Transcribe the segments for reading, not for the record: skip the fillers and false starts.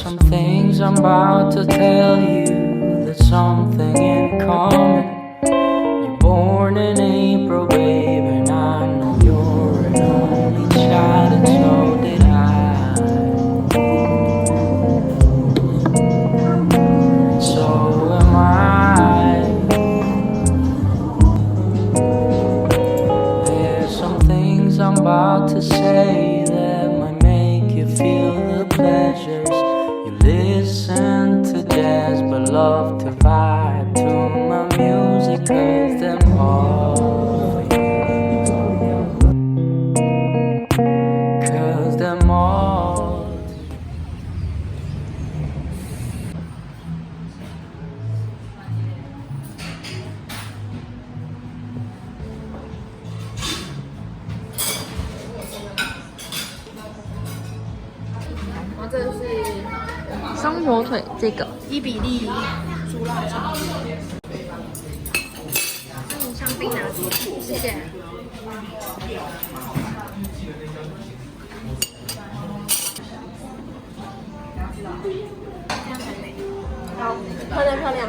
some things I'm about to tell you that's something in common. You're born in April, babe, and I know you're an only child, and so did I. And so am I. There's some things I'm about to say that might make you feel the pleasures. You listen to jazz but love to vibe to my music, 'cause them all for you, 'cause them all.生火腿这个伊比利猪辣肠，香槟拿铁，谢谢。好，漂亮漂亮。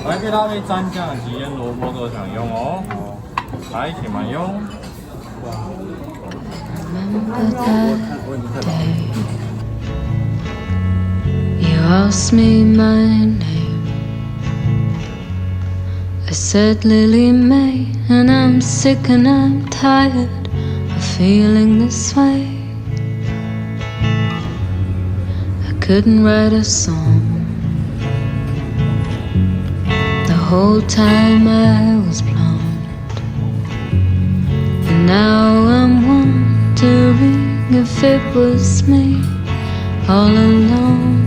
来，可以搭配蘸酱、及腌萝卜都享用哦。来，请慢用。 You asked me my name. I said Lily May, and I'm sick and I'm tired of feeling this way. I couldn't write a song the whole time I was blonde, and now I'm wondering if it was me all along.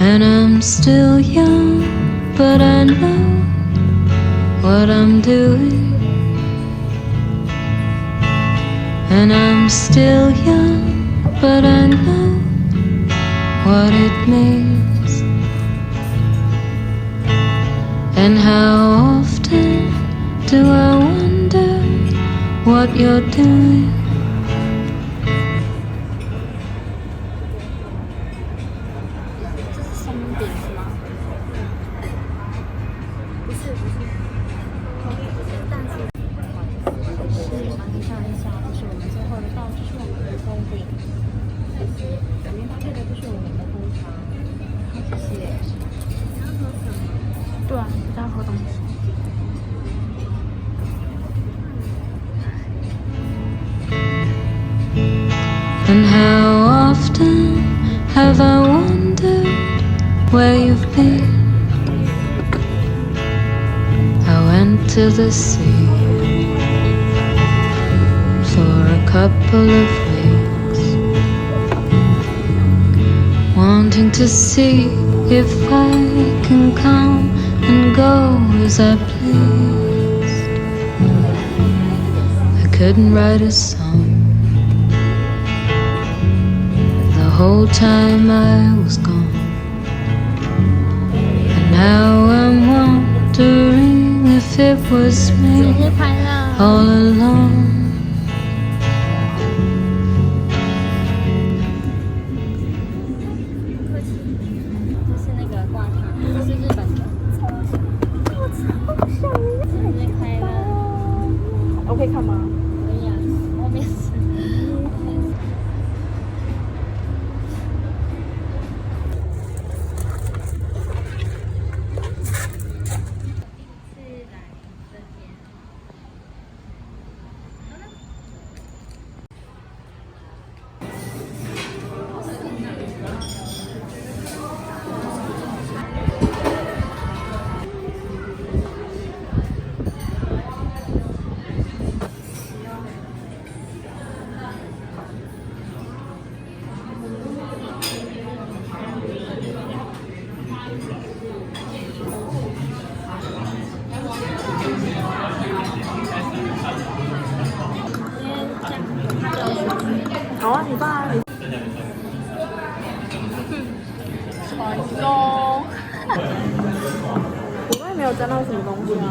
And I'm still young, but I know what I'm doing. And I'm still young, but I know what it means. And how often do I wonder what you're doing? And how often have I wondered where you've been? I went to the sea for a couple of weeks, wanting to see if I can come and go as I pleased. I couldn't write a song whole time I was gone. And now I'm wondering if it was me 生日快乐！ all along. 这是那个挂糖，这是日本的。我超想要！生日快乐！我可以看吗？可以啊，后面是。好啊，你爸啊，你。成功。我也没有沾到什么东西啊。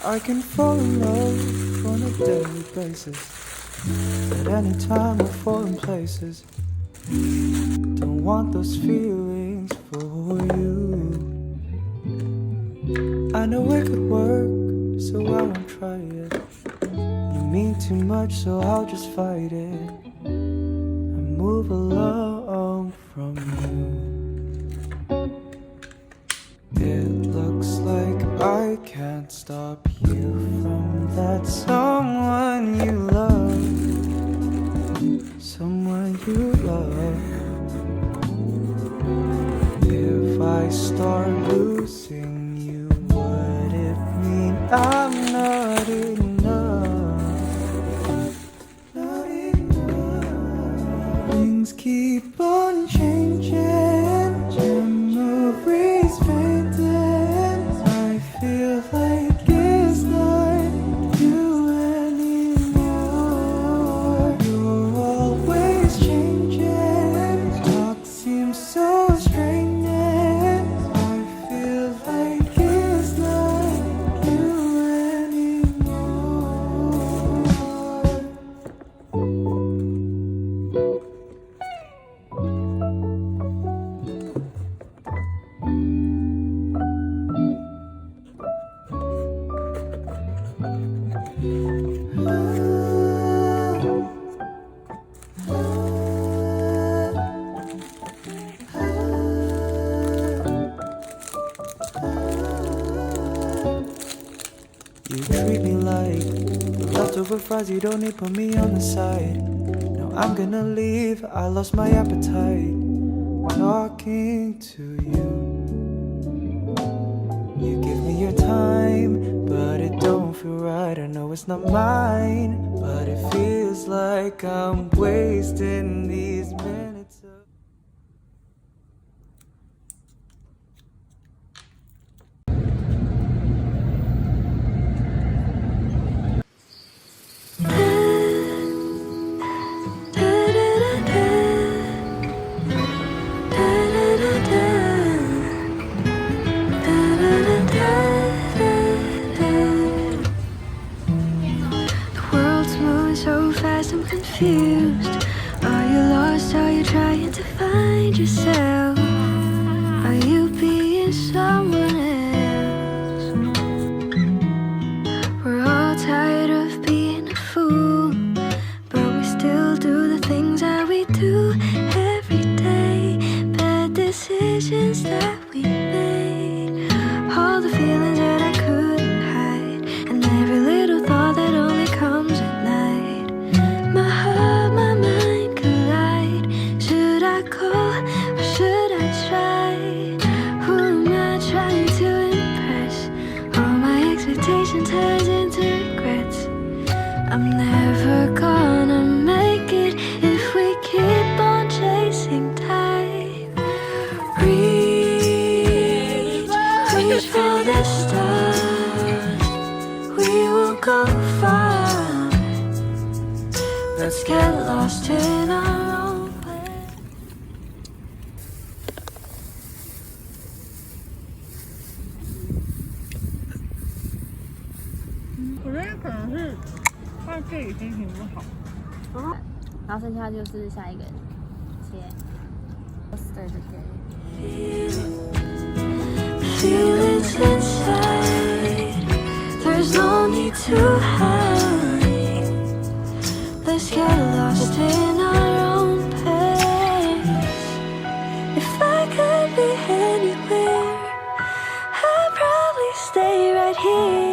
I can fall in love on a daily basis, at any time or foreign places. Don't want those feelings for you. I know it could work, so I won't try it. You mean too much, so I'll just fight it and move along from you. It looks like I can't stop you from that someone you love, someone you love. If I start losing you, would it mean I'm not enough? Not enough. Things keep on changing, memories fading. I feel like it's not you anymore. You're always changing. Talk seems so straining. I feel like it's not you You treat me like leftover fries, you don't need put me on the side. Now I'm gonna leave, I lost my appetite talking to you. You give me your time, but it don't feel right. I know it's not mine, but it feels like I'm wasting these minutes of The world's moving so fast, I'm confused. Are you lost? Are you decisions that we made, all the feelings that I couldn't hide, and every little thought that only comes at night. My heart, my mind collide. Should I go or should I try? Who am I trying to impress? All my expectation turns into regrets. I'm never gonna make it if we keep on chasing time. Reach for the stars. We will go far. Let's get lost in our own way. 我觉得可能是他自己心情不好。然后剩下就是下一个切，对就可以。 Feel it inside. There's no need to hide. Let's get lost in our own pace. If I could be anywhere, I'd probably stay right here.